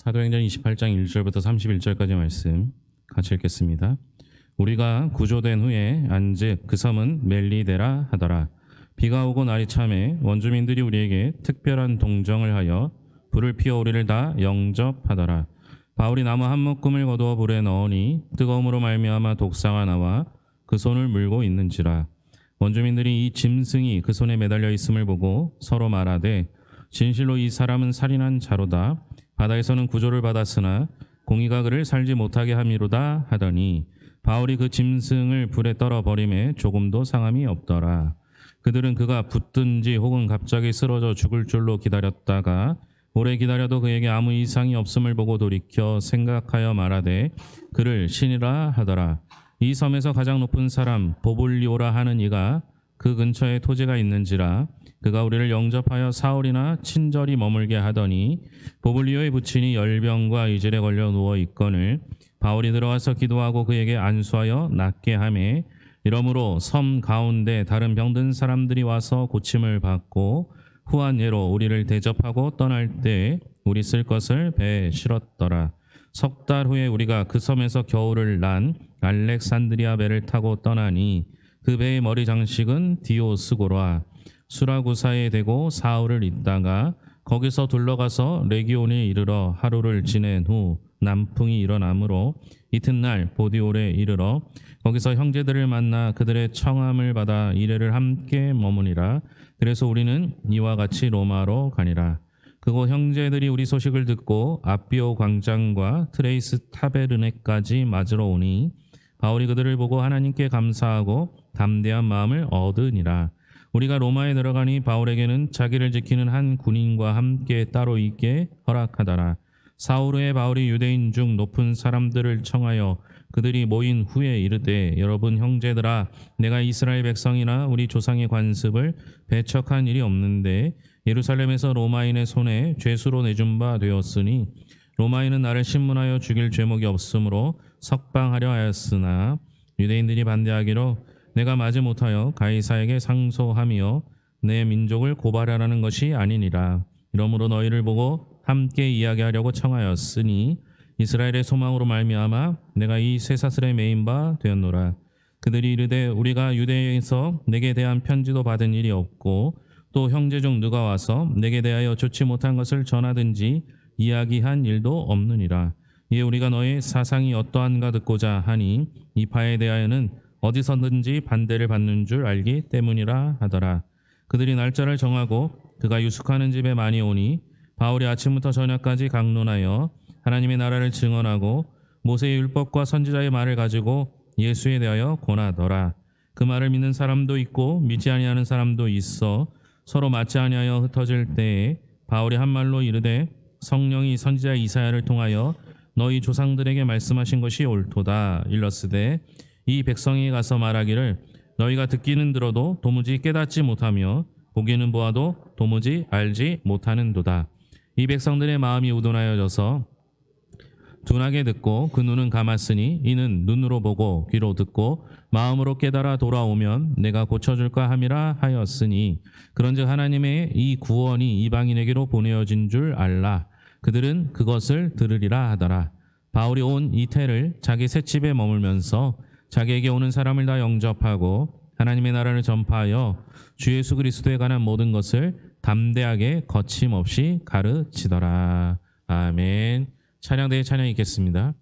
사도행전 28장 1절부터 31절까지 말씀 같이 읽겠습니다. 우리가 구조된 후에 안즉 그 섬은 멜리데라 하더라. 비가 오고 날이 참에 원주민들이 우리에게 특별한 동정을 하여 불을 피워 우리를 다 영접하더라. 바울이 나무 한 묶음을 거두어 불에 넣으니 뜨거움으로 말미암아 독사가 나와 그 손을 물고 있는지라. 원주민들이 이 짐승이 그 손에 매달려 있음을 보고 서로 말하되 진실로 이 사람은 살인한 자로다. 바다에서는 구조를 받았으나 공의가 그를 살지 못하게 함이로다 하더니 바울이 그 짐승을 불에 떨어 버림에 조금도 상함이 없더라. 그들은 그가 붙든지 혹은 갑자기 쓰러져 죽을 줄로 기다렸다가 오래 기다려도 그에게 아무 이상이 없음을 보고 돌이켜 생각하여 말하되 그를 신이라 하더라. 이 섬에서 가장 높은 사람 보블리오라 하는 이가 그 근처에 토지가 있는지라. 그가 우리를 영접하여 사흘이나 친절히 머물게 하더니 보블리오의 부친이 열병과 이질에 걸려 누워 있거늘 바울이 들어가서 기도하고 그에게 안수하여 낫게 하매 이러므로 섬 가운데 다른 병든 사람들이 와서 고침을 받고 후한 예로 우리를 대접하고 떠날 때 우리 쓸 것을 배에 실었더라. 석 달 후에 우리가 그 섬에서 겨울을 난 알렉산드리아 배를 타고 떠나니 그 배의 머리 장식은 디오스고라. 수라구사에 대고 사흘을 있다가 거기서 둘러가서 레기온에 이르러 하루를 지낸 후 남풍이 일어나므로 이튿날 보디올에 이르러 거기서 형제들을 만나 그들의 청함을 받아 이레를 함께 머무니라. 그래서 우리는 이와 같이 로마로 가니라. 그곳 형제들이 우리 소식을 듣고 아비오 광장과 트레이스 타베르네까지 맞으러 오니 바울이 그들을 보고 하나님께 감사하고 담대한 마음을 얻으니라. 우리가 로마에 들어가니 바울에게는 자기를 지키는 한 군인과 함께 따로 있게 허락하더라. 사흘 후에 바울이 유대인 중 높은 사람들을 청하여 그들이 모인 후에 이르되 여러분 형제들아 내가 이스라엘 백성이나 우리 조상의 관습을 배척한 일이 없는데 예루살렘에서 로마인의 손에 죄수로 내준 바 되었으니 로마인은 나를 신문하여 죽일 죄목이 없으므로 석방하려 하였으나 유대인들이 반대하기로 내가 마지 못하여 가이사에게 상소하며 내 민족을 고발하라는 것이 아니니라. 이러므로 너희를 보고 함께 이야기하려고 청하였으니 이스라엘의 소망으로 말미암아 내가 이 쇠사슬에 매인 바 되었노라. 그들이 이르되 우리가 유대에서 내게 대한 편지도 받은 일이 없고 또 형제 중 누가 와서 내게 대하여 좋지 못한 것을 전하든지 이야기한 일도 없느니라. 이에 우리가 너의 사상이 어떠한가 듣고자 하니 이 바에 대하여는 어디서든지 반대를 받는 줄 알기 때문이라 하더라. 그들이 날짜를 정하고 그가 유숙하는 집에 많이 오니 바울이 아침부터 저녁까지 강론하여 하나님의 나라를 증언하고 모세의 율법과 선지자의 말을 가지고 예수에 대하여 권하더라. 그 말을 믿는 사람도 있고 믿지 아니하는 사람도 있어 서로 맞지 아니하여 흩어질 때에 바울이 한 말로 이르되 성령이 선지자 이사야를 통하여 너희 조상들에게 말씀하신 것이 옳도다. 일렀으되 이 백성이 가서 말하기를 너희가 듣기는 들어도 도무지 깨닫지 못하며 보기는 보아도 도무지 알지 못하는도다. 이 백성들의 마음이 우둔하여져서 둔하게 듣고 그 눈은 감았으니 이는 눈으로 보고 귀로 듣고 마음으로 깨달아 돌아오면 내가 고쳐줄까 함이라 하였으니 그런즉 하나님의 이 구원이 이방인에게로 보내어진 줄 알라. 그들은 그것을 들으리라 하더라. 바울이 온 이태를 자기 셋집에 머물면서 자기에게 오는 사람을 다 영접하고 하나님의 나라를 전파하여 주 예수 그리스도에 관한 모든 것을 담대하게 거침없이 가르치더라. 아멘. 찬양대에 찬양 있겠습니다.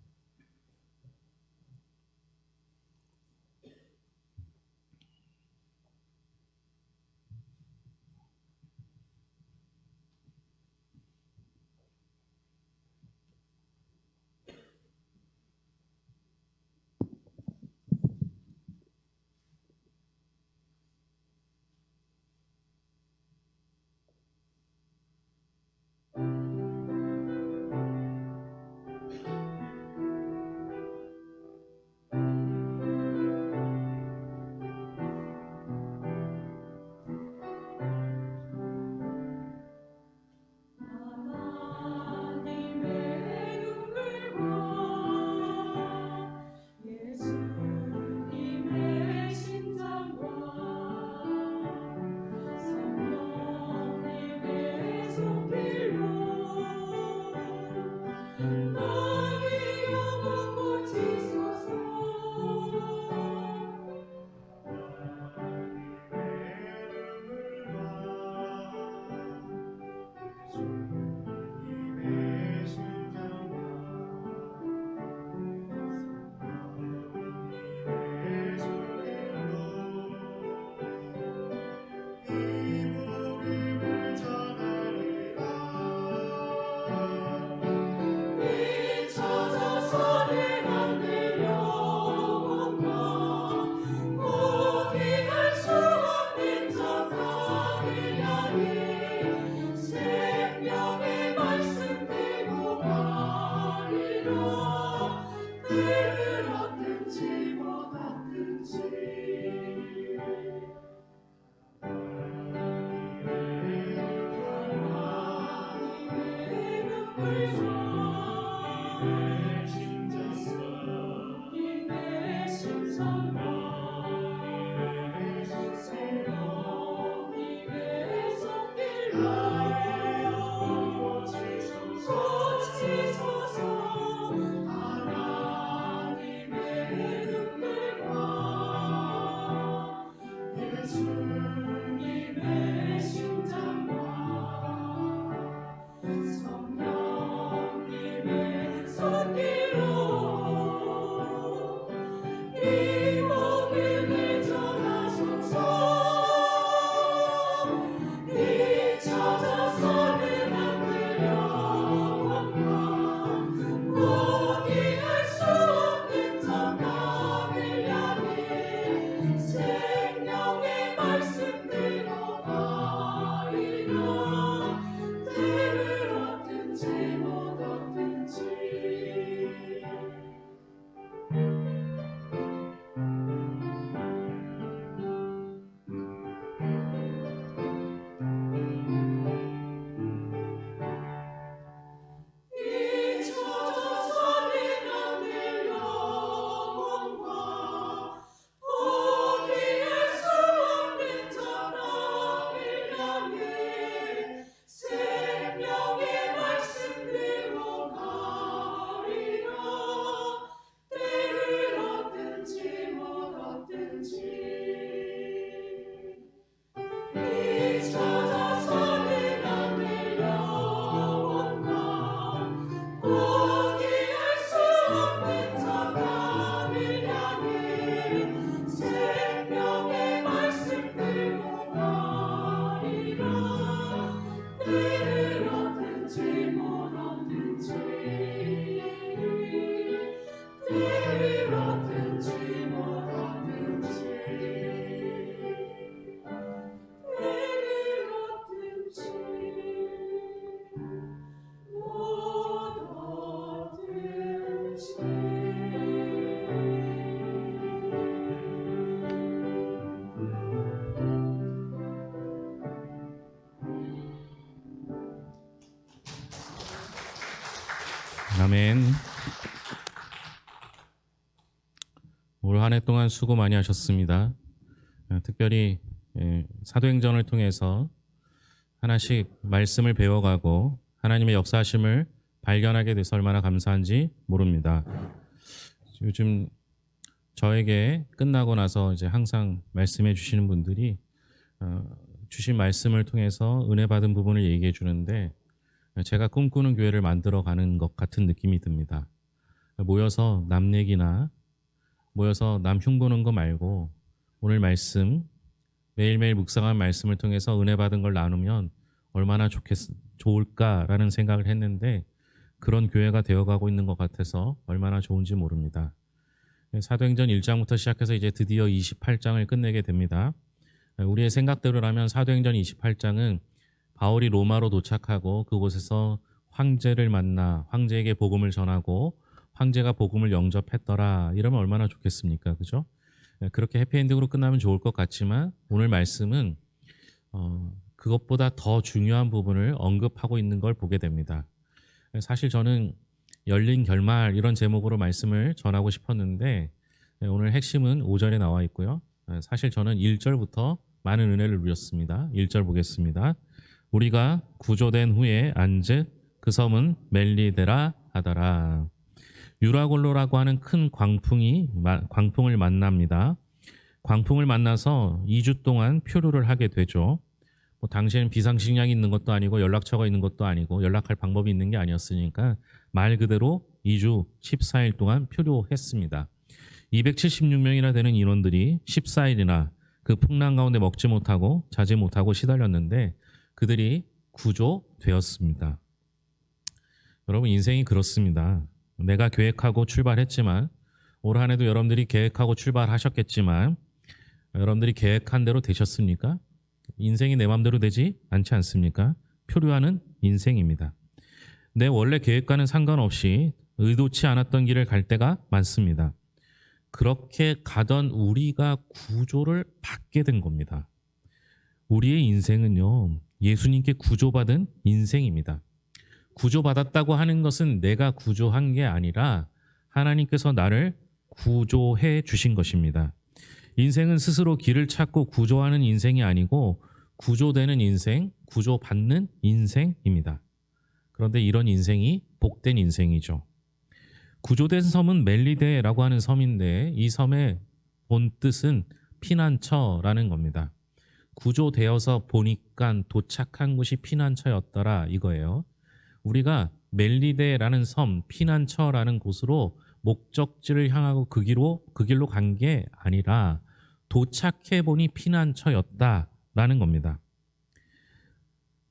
아멘. 올 한 해 동안 수고 많이 하셨습니다. 특별히 사도행전을 통해서 하나씩 말씀을 배워가고 하나님의 역사하심을 발견하게 돼서 얼마나 감사한지 모릅니다. 요즘 저에게 끝나고 나서 이제 항상 말씀해 주시는 분들이 주신 말씀을 통해서 은혜 받은 부분을 얘기해 주는데 제가 꿈꾸는 교회를 만들어가는 것 같은 느낌이 듭니다. 모여서 남 얘기나 모여서 남 흉보는 거 말고 오늘 말씀, 매일매일 묵상한 말씀을 통해서 은혜 받은 걸 나누면 얼마나 좋을까라는 생각을 했는데 그런 교회가 되어가고 있는 것 같아서 얼마나 좋은지 모릅니다. 사도행전 1장부터 시작해서 이제 드디어 28장을 끝내게 됩니다. 우리의 생각대로라면 사도행전 28장은 바울이 로마로 도착하고 그곳에서 황제를 만나 황제에게 복음을 전하고 황제가 복음을 영접했더라 이러면 얼마나 좋겠습니까? 그죠? 그렇게 해피엔딩으로 끝나면 좋을 것 같지만 오늘 말씀은 그것보다 더 중요한 부분을 언급하고 있는 걸 보게 됩니다. 사실 저는 열린 결말 이런 제목으로 말씀을 전하고 싶었는데 오늘 핵심은 5절에 나와 있고요. 사실 저는 1절부터 많은 은혜를 누렸습니다. 1절 보겠습니다. 우리가 구조된 후에 안즉 그 섬은 멜리데라 하더라. 유라골로라고 하는 큰 광풍을 만납니다. 광풍을 만나서 2주 동안 표류를 하게 되죠. 당시에는 비상식량이 있는 것도 아니고 연락처가 있는 것도 아니고 연락할 방법이 있는 게 아니었으니까 말 그대로 2주 14일 동안 표류했습니다. 276명이나 되는 인원들이 14일이나 그 풍랑 가운데 먹지 못하고 자지 못하고 시달렸는데 그들이 구조되었습니다. 여러분 인생이 그렇습니다. 내가 계획하고 출발했지만 올 한 해도 여러분들이 계획하고 출발하셨겠지만 여러분들이 계획한 대로 되셨습니까? 인생이 내 마음대로 되지 않지 않습니까? 표류하는 인생입니다. 내 원래 계획과는 상관없이 의도치 않았던 길을 갈 때가 많습니다. 그렇게 가던 우리가 구조를 받게 된 겁니다. 우리의 인생은요, 예수님께 구조받은 인생입니다. 구조받았다고 하는 것은 내가 구조한 게 아니라 하나님께서 나를 구조해 주신 것입니다. 인생은 스스로 길을 찾고 구조하는 인생이 아니고 구조되는 인생, 구조받는 인생입니다. 그런데 이런 인생이 복된 인생이죠. 구조된 섬은 멜리데라고 하는 섬인데 이 섬의 본 뜻은 피난처라는 겁니다. 구조되어서 보니까 도착한 곳이 피난처였더라 이거예요. 우리가 멜리데라는 섬, 피난처라는 곳으로 목적지를 향하고 그 길로 간 게 아니라 도착해 보니 피난처였다라는 겁니다.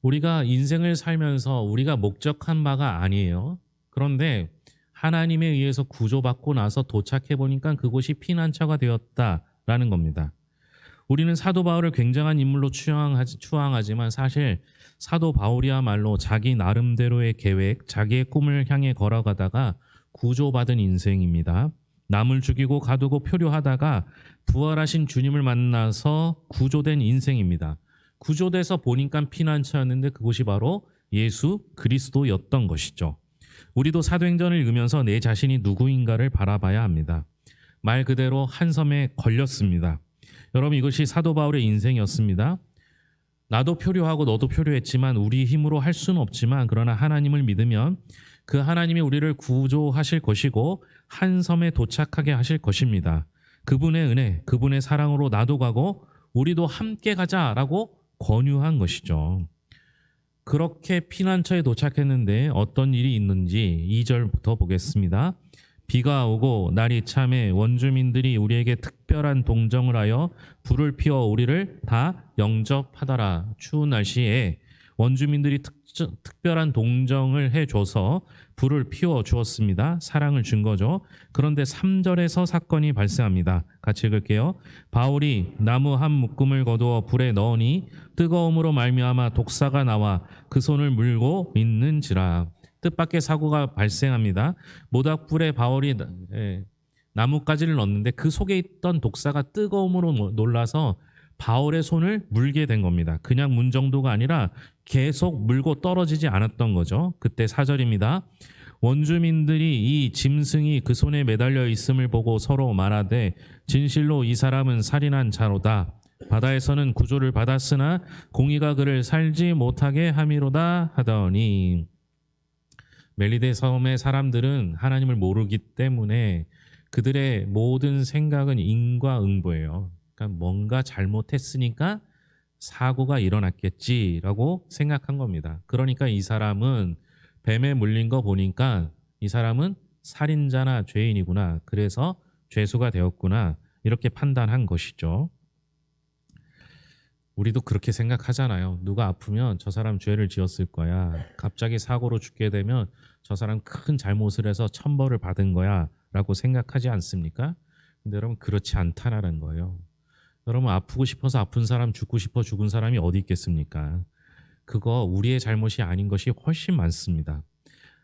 우리가 인생을 살면서 우리가 목적한 바가 아니에요. 그런데 하나님에 의해서 구조받고 나서 도착해 보니까 그곳이 피난처가 되었다라는 겁니다. 우리는 사도 바울을 굉장한 인물로 추앙하지만 사실 사도 바울이야말로 자기 나름대로의 계획, 자기의 꿈을 향해 걸어가다가 구조받은 인생입니다. 남을 죽이고 가두고 표류하다가 부활하신 주님을 만나서 구조된 인생입니다. 구조돼서 보니까 피난처였는데 그곳이 바로 예수 그리스도였던 것이죠. 우리도 사도행전을 읽으면서 내 자신이 누구인가를 바라봐야 합니다. 말 그대로 한 섬에 걸렸습니다. 여러분, 이것이 사도 바울의 인생이었습니다. 나도 표류하고 너도 표류했지만 우리 힘으로 할 수는 없지만 그러나 하나님을 믿으면 그 하나님이 우리를 구조하실 것이고 한 섬에 도착하게 하실 것입니다. 그분의 은혜, 그분의 사랑으로 나도 가고 우리도 함께 가자라고 권유한 것이죠. 그렇게 피난처에 도착했는데 어떤 일이 있는지 2절부터 보겠습니다. 비가 오고 날이 참해 원주민들이 우리에게 특별한 동정을 하여 불을 피워 우리를 다 영접하더라. 추운 날씨에 원주민들이 특별한 동정을 해줘서 불을 피워 주었습니다. 사랑을 준 거죠. 그런데 3절에서 사건이 발생합니다. 같이 읽을게요. 바울이 나무 한 묶음을 거두어 불에 넣으니 뜨거움으로 말미암아 독사가 나와 그 손을 물고 있는지라. 뜻밖의 사고가 발생합니다. 모닥불에 바울이 나뭇가지를 넣었는데 그 속에 있던 독사가 뜨거움으로 놀라서 바울의 손을 물게 된 겁니다. 그냥 문 정도가 아니라 계속 물고 떨어지지 않았던 거죠. 그때 4절입니다. 원주민들이 이 짐승이 그 손에 매달려 있음을 보고 서로 말하되 진실로 이 사람은 살인한 자로다. 바다에서는 구조를 받았으나 공의가 그를 살지 못하게 함이로다 하더니. 멜리데 섬의 사람들은 하나님을 모르기 때문에 그들의 모든 생각은 인과응보예요. 그러니까 뭔가 잘못했으니까 사고가 일어났겠지라고 생각한 겁니다. 그러니까 이 사람은 뱀에 물린 거 보니까 이 사람은 살인자나 죄인이구나. 그래서 죄수가 되었구나. 이렇게 판단한 것이죠. 우리도 그렇게 생각하잖아요. 누가 아프면 저 사람 죄를 지었을 거야. 갑자기 사고로 죽게 되면 저 사람 큰 잘못을 해서 천벌을 받은 거야 라고 생각하지 않습니까? 근데 여러분 그렇지 않다라는 거예요. 여러분 아프고 싶어서 아픈 사람, 죽고 싶어 죽은 사람이 어디 있겠습니까? 그거 우리의 잘못이 아닌 것이 훨씬 많습니다.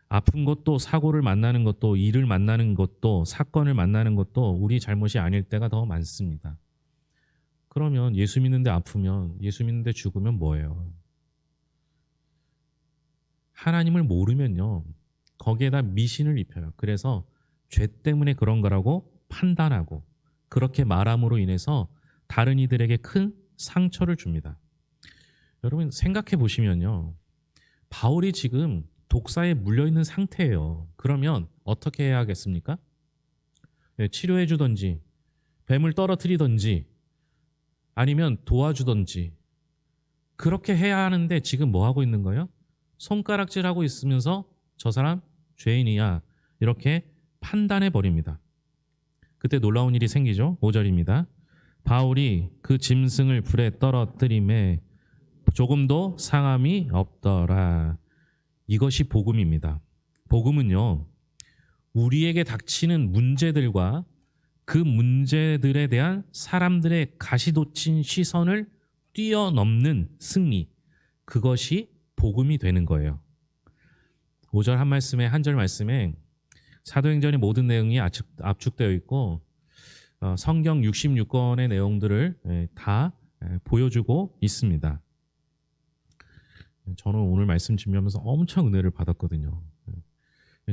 아픈 것도 사고를 만나는 것도 일을 만나는 것도 사건을 만나는 것도 우리 잘못이 아닐 때가 더 많습니다. 그러면 예수 믿는데 아프면 예수 믿는데 죽으면 뭐예요? 하나님을 모르면요. 거기에다 미신을 입혀요. 그래서 죄 때문에 그런 거라고 판단하고 그렇게 말함으로 인해서 다른 이들에게 큰 상처를 줍니다. 여러분 생각해 보시면요. 바울이 지금 독사에 물려있는 상태예요. 그러면 어떻게 해야 하겠습니까? 치료해 주든지 뱀을 떨어뜨리든지 아니면 도와주든지 그렇게 해야 하는데 지금 뭐 하고 있는 거예요? 손가락질하고 있으면서 저 사람 죄인이야 이렇게 판단해 버립니다. 그때 놀라운 일이 생기죠. 5절입니다. 바울이 그 짐승을 불에 떨어뜨림에 조금도 상함이 없더라. 이것이 복음입니다. 복음은요. 우리에게 닥치는 문제들과 그 문제들에 대한 사람들의 가시돋친 시선을 뛰어넘는 승리. 그것이 복음이 되는 거예요. 5절 한 말씀에 한 절 말씀에 사도행전의 모든 내용이 압축되어 있고 성경 66권의 내용들을 다 보여주고 있습니다. 저는 오늘 말씀 준비하면서 엄청 은혜를 받았거든요.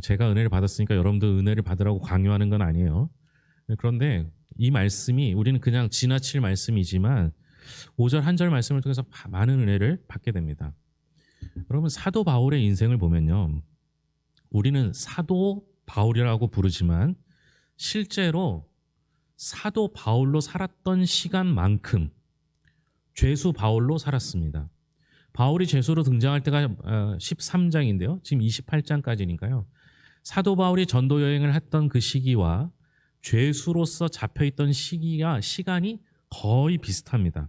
제가 은혜를 받았으니까 여러분도 은혜를 받으라고 강요하는 건 아니에요. 그런데 이 말씀이 우리는 그냥 지나칠 말씀이지만 5절 한 절 말씀을 통해서 많은 은혜를 받게 됩니다. 여러분 사도 바울의 인생을 보면요. 우리는 사도 바울이라고 부르지만 실제로 사도 바울로 살았던 시간만큼 죄수 바울로 살았습니다. 바울이 죄수로 등장할 때가 13장인데요. 지금 28장까지니까요. 사도 바울이 전도 여행을 했던 그 시기와 죄수로서 잡혀있던 시간이 거의 비슷합니다.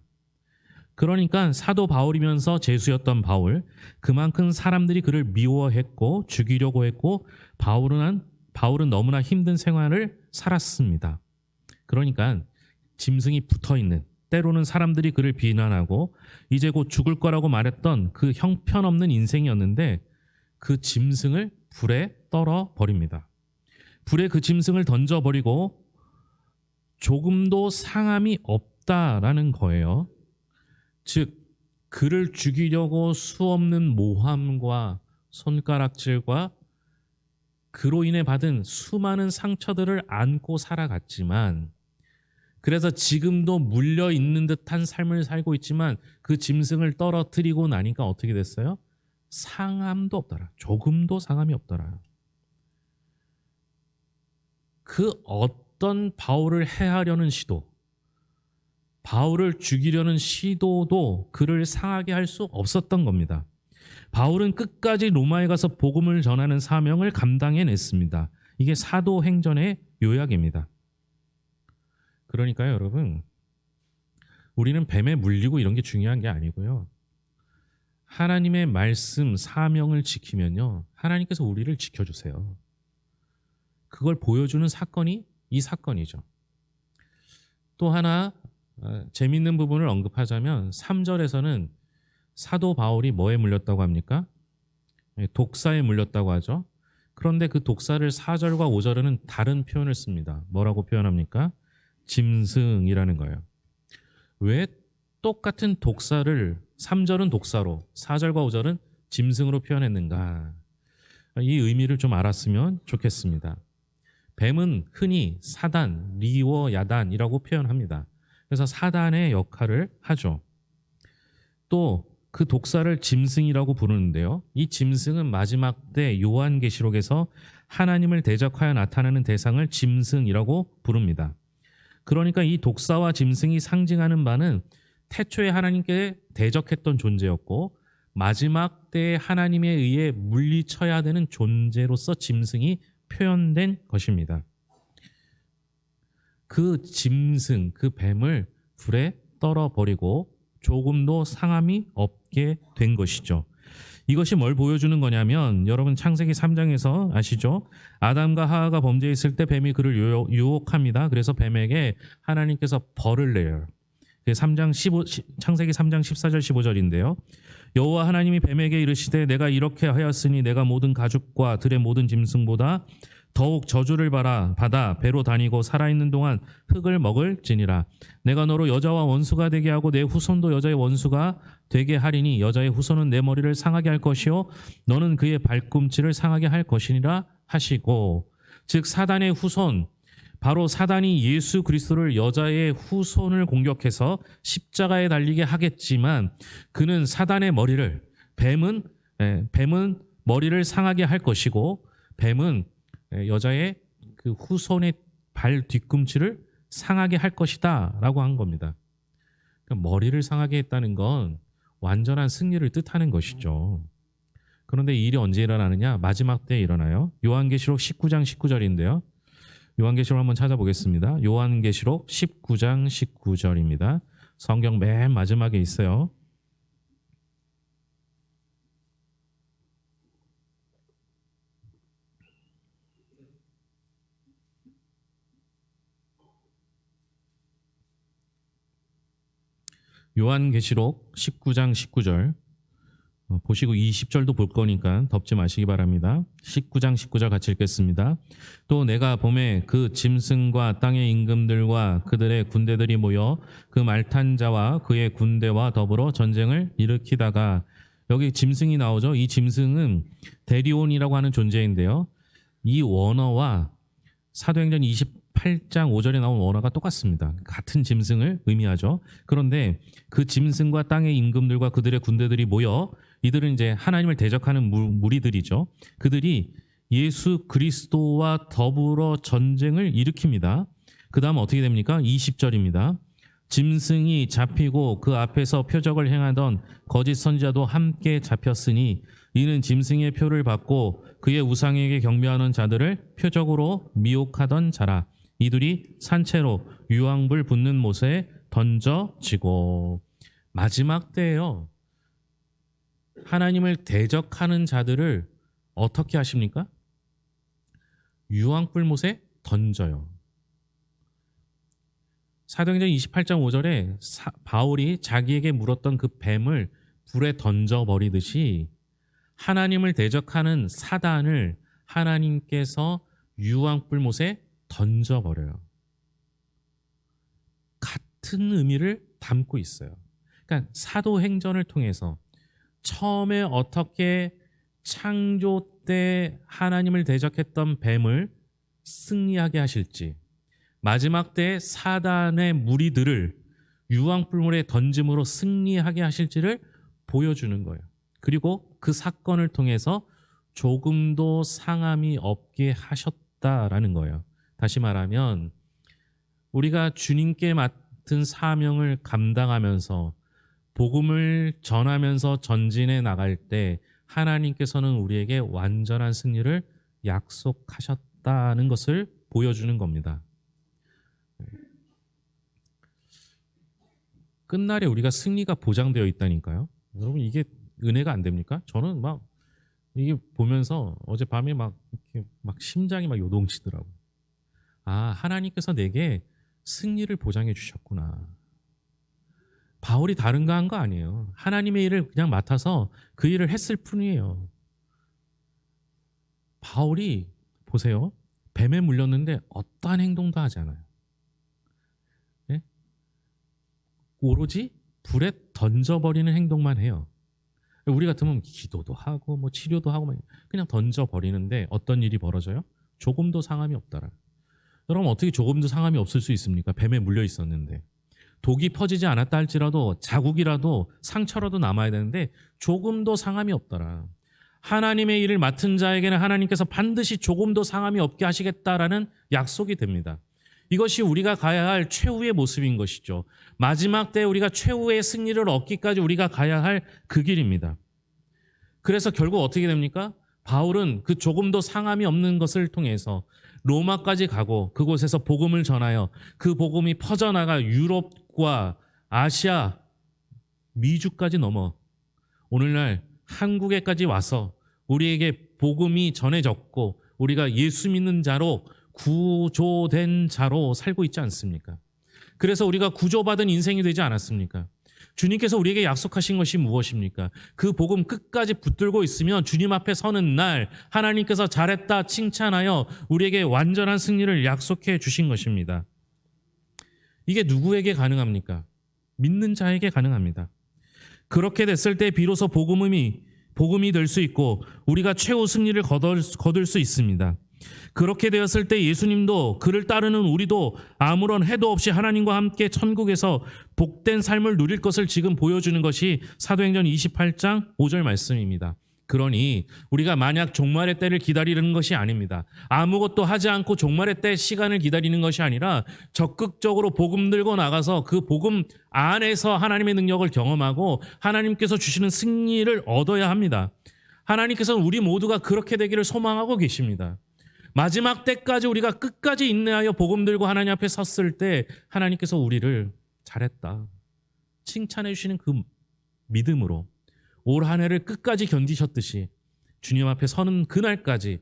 그러니까 사도 바울이면서 죄수였던 바울, 그만큼 사람들이 그를 미워했고 죽이려고 했고 바울은 너무나 힘든 생활을 살았습니다. 그러니까 짐승이 붙어있는, 때로는 사람들이 그를 비난하고 이제 곧 죽을 거라고 말했던 그 형편없는 인생이었는데 그 짐승을 불에 떨어 버립니다. 불에 그 짐승을 던져버리고 조금도 상함이 없다라는 거예요. 즉 그를 죽이려고 수없는 모함과 손가락질과 그로 인해 받은 수많은 상처들을 안고 살아갔지만, 그래서 지금도 물려 있는 듯한 삶을 살고 있지만 그 짐승을 떨어뜨리고 나니까 어떻게 됐어요? 상함도 없더라. 조금도 상함이 없더라. 그 어떤 바울을 해하려는 시도, 바울을 죽이려는 시도도 그를 상하게 할 수 없었던 겁니다. 바울은 끝까지 로마에 가서 복음을 전하는 사명을 감당해냈습니다. 이게 사도행전의 요약입니다. 그러니까요, 여러분, 우리는 뱀에 물리고 이런 게 중요한 게 아니고요. 하나님의 말씀, 사명을 지키면요, 하나님께서 우리를 지켜주세요. 그걸 보여주는 사건이 이 사건이죠. 또 하나 재밌는 부분을 언급하자면 3절에서는 사도 바울이 뭐에 물렸다고 합니까? 독사에 물렸다고 하죠. 그런데 그 독사를 4절과 5절에는 다른 표현을 씁니다. 뭐라고 표현합니까? 짐승이라는 거예요. 왜 똑같은 독사를 3절은 독사로 4절과 5절은 짐승으로 표현했는가? 이 의미를 좀 알았으면 좋겠습니다. 뱀은 흔히 사단, 리워, 야단이라고 표현합니다. 그래서 사단의 역할을 하죠. 또 그 독사를 짐승이라고 부르는데요. 이 짐승은 마지막 때 요한계시록에서 하나님을 대적하여 나타나는 대상을 짐승이라고 부릅니다. 그러니까 이 독사와 짐승이 상징하는 바는 태초에 하나님께 대적했던 존재였고 마지막 때에 하나님에 의해 물리쳐야 되는 존재로서 짐승이 표현된 것입니다. 그 짐승, 그 뱀을 불에 떨어버리고 조금도 상함이 없게 된 것이죠. 이것이 뭘 보여주는 거냐면, 여러분 창세기 3장에서 아시죠? 아담과 하와가 범죄했을 때 뱀이 그를 유혹합니다. 그래서 뱀에게 하나님께서 벌을 내요. 창세기 3장 14절 15절인데요. 여호와 하나님이 뱀에게 이르시되 내가 이렇게 하였으니 내가 모든 가축과 들의 모든 짐승보다 더욱 저주를 받아 배로 다니고 살아있는 동안 흙을 먹을지니라. 내가 너로 여자와 원수가 되게 하고 내 후손도 여자의 원수가 되게 하리니 여자의 후손은 내 머리를 상하게 할 것이요 너는 그의 발꿈치를 상하게 할 것이니라 하시고, 즉 사단의 후손, 바로 사단이 예수 그리스도를 여자의 후손을 공격해서 십자가에 달리게 하겠지만 그는 사단의 머리를, 뱀은 머리를 상하게 할 것이고 뱀은 여자의 그 후손의 발 뒤꿈치를 상하게 할 것이다 라고 한 겁니다. 그러니까 머리를 상하게 했다는 건 완전한 승리를 뜻하는 것이죠. 그런데 이 일이 언제 일어나느냐? 마지막 때에 일어나요. 요한계시록 19장 19절인데요. 요한계시록 한번 찾아보겠습니다. 요한계시록 19장 19절입니다. 성경 맨 마지막에 있어요. 요한계시록 19장 19절 보시고 20절도 볼 거니까 덮지 마시기 바랍니다. 19장 19절 같이 읽겠습니다. 또 내가 봄에 그 짐승과 땅의 임금들과 그들의 군대들이 모여 그 말탄 자와 그의 군대와 더불어 전쟁을 일으키다가, 여기 짐승이 나오죠. 이 짐승은 데리온이라고 하는 존재인데요. 이 원어와 사도행전 28장 5절에 나온 원어가 똑같습니다. 같은 짐승을 의미하죠. 그런데 그 짐승과 땅의 임금들과 그들의 군대들이 모여, 이들은 이제 하나님을 대적하는 무리들이죠. 그들이 예수 그리스도와 더불어 전쟁을 일으킵니다. 그 다음 어떻게 됩니까? 20절입니다. 짐승이 잡히고 그 앞에서 표적을 행하던 거짓 선지자도 함께 잡혔으니 이는 짐승의 표를 받고 그의 우상에게 경배하는 자들을 표적으로 미혹하던 자라. 이들이 산채로 유황불 붙는 못에 던져지고. 마지막 때에요, 하나님을 대적하는 자들을 어떻게 하십니까? 유황불 못에 던져요. 사도행전 28장 5절에 바울이 자기에게 물었던 그 뱀을 불에 던져버리듯이 하나님을 대적하는 사단을 하나님께서 유황불못에 던져버려요. 같은 의미를 담고 있어요. 그러니까 사도행전을 통해서 처음에 어떻게 창조 때 하나님을 대적했던 뱀을 승리하게 하실지, 마지막 때 사단의 무리들을 유황불물에 던짐으로 승리하게 하실지를 보여주는 거예요. 그리고 그 사건을 통해서 조금도 상함이 없게 하셨다라는 거예요. 다시 말하면 우리가 주님께 맡은 사명을 감당하면서 복음을 전하면서 전진해 나갈 때 하나님께서는 우리에게 완전한 승리를 약속하셨다는 것을 보여주는 겁니다. 끝날에 우리가 승리가 보장되어 있다니까요. 여러분, 이게 은혜가 안 됩니까? 저는 막 이게 보면서 어젯밤에 막 심장이 막 요동치더라고. 아, 하나님께서 내게 승리를 보장해 주셨구나. 바울이 다른가 한 거 아니에요. 하나님의 일을 그냥 맡아서 그 일을 했을 뿐이에요. 바울이 보세요. 뱀에 물렸는데 어떠한 행동도 하지 않아요. 네? 오로지 불에 던져버리는 행동만 해요. 우리 같으면 기도도 하고 뭐 치료도 하고 그냥 던져버리는데 어떤 일이 벌어져요? 조금도 상함이 없더라. 여러분, 어떻게 조금도 상함이 없을 수 있습니까? 뱀에 물려 있었는데. 독이 퍼지지 않았다 할지라도 자국이라도 상처라도 남아야 되는데 조금도 상함이 없더라. 하나님의 일을 맡은 자에게는 하나님께서 반드시 조금도 상함이 없게 하시겠다라는 약속이 됩니다. 이것이 우리가 가야 할 최후의 모습인 것이죠. 마지막 때 우리가 최후의 승리를 얻기까지 우리가 가야 할 그 길입니다. 그래서 결국 어떻게 됩니까? 바울은 그 조금도 상함이 없는 것을 통해서 로마까지 가고 그곳에서 복음을 전하여 그 복음이 퍼져나가 유럽과 아시아, 미주까지 넘어 오늘날 한국에까지 와서 우리에게 복음이 전해졌고 우리가 예수 믿는 자로 구조된 자로 살고 있지 않습니까? 그래서 우리가 구조받은 인생이 되지 않았습니까? 주님께서 우리에게 약속하신 것이 무엇입니까? 그 복음 끝까지 붙들고 있으면 주님 앞에 서는 날 하나님께서 잘했다 칭찬하여 우리에게 완전한 승리를 약속해 주신 것입니다. 이게 누구에게 가능합니까? 믿는 자에게 가능합니다. 그렇게 됐을 때 비로소 복음이 될 수 있고 우리가 최후 승리를 거둘 수 있습니다. 그렇게 되었을 때 예수님도 그를 따르는 우리도 아무런 해도 없이 하나님과 함께 천국에서 복된 삶을 누릴 것을 지금 보여주는 것이 사도행전 28장 5절 말씀입니다. 그러니 우리가 만약 종말의 때를 기다리는 것이 아닙니다. 아무것도 하지 않고 종말의 때 시간을 기다리는 것이 아니라 적극적으로 복음 들고 나가서 그 복음 안에서 하나님의 능력을 경험하고 하나님께서 주시는 승리를 얻어야 합니다. 하나님께서는 우리 모두가 그렇게 되기를 소망하고 계십니다. 마지막 때까지 우리가 끝까지 인내하여 복음 들고 하나님 앞에 섰을 때 하나님께서 우리를 잘했다 칭찬해 주시는 그 믿음으로 올 한 해를 끝까지 견디셨듯이 주님 앞에 서는 그날까지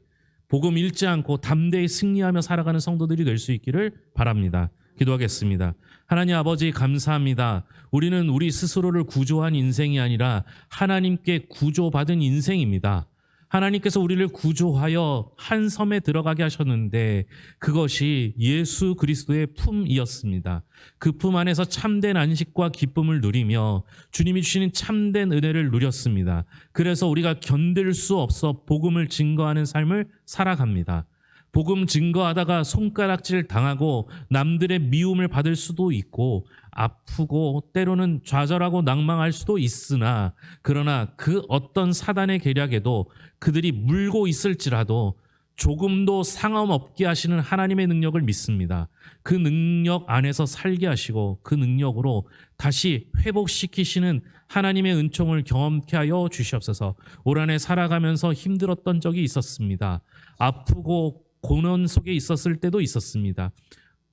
복음 잃지 않고 담대히 승리하며 살아가는 성도들이 될 수 있기를 바랍니다. 기도하겠습니다. 하나님 아버지, 감사합니다. 우리는 우리 스스로를 구조한 인생이 아니라 하나님께 구조받은 인생입니다. 하나님께서 우리를 구조하여 한 섬에 들어가게 하셨는데 그것이 예수 그리스도의 품이었습니다. 그 품 안에서 참된 안식과 기쁨을 누리며 주님이 주시는 참된 은혜를 누렸습니다. 그래서 우리가 견딜 수 없어 복음을 증거하는 삶을 살아갑니다. 복음 증거하다가 손가락질 당하고 남들의 미움을 받을 수도 있고 아프고 때로는 좌절하고 낭망할 수도 있으나, 그러나 그 어떤 사단의 계략에도 그들이 물고 있을지라도 조금도 상함 없게 하시는 하나님의 능력을 믿습니다. 그 능력 안에서 살게 하시고 그 능력으로 다시 회복시키시는 하나님의 은총을 경험케 하여 주시옵소서. 올 한 해 살아가면서 힘들었던 적이 있었습니다. 아프고 고난 속에 있었을 때도 있었습니다.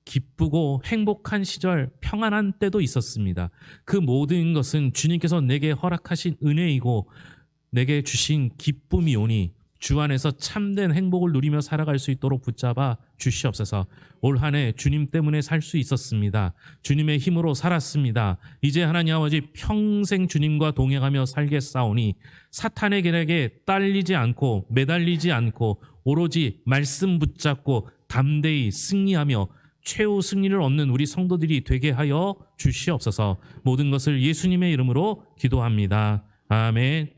기쁘고 행복한 시절, 평안한 때도 있었습니다. 그 모든 것은 주님께서 내게 허락하신 은혜이고 내게 주신 기쁨이오니 주 안에서 참된 행복을 누리며 살아갈 수 있도록 붙잡아 주시옵소서. 올 한 해 주님 때문에 살 수 있었습니다. 주님의 힘으로 살았습니다. 이제 하나님 아버지 평생 주님과 동행하며 살겠사오니 사탄의 계략에 딸리지 않고 매달리지 않고 오로지 말씀 붙잡고 담대히 승리하며 최후 승리를 얻는 우리 성도들이 되게 하여 주시옵소서. 모든 것을 예수님의 이름으로 기도합니다. 아멘.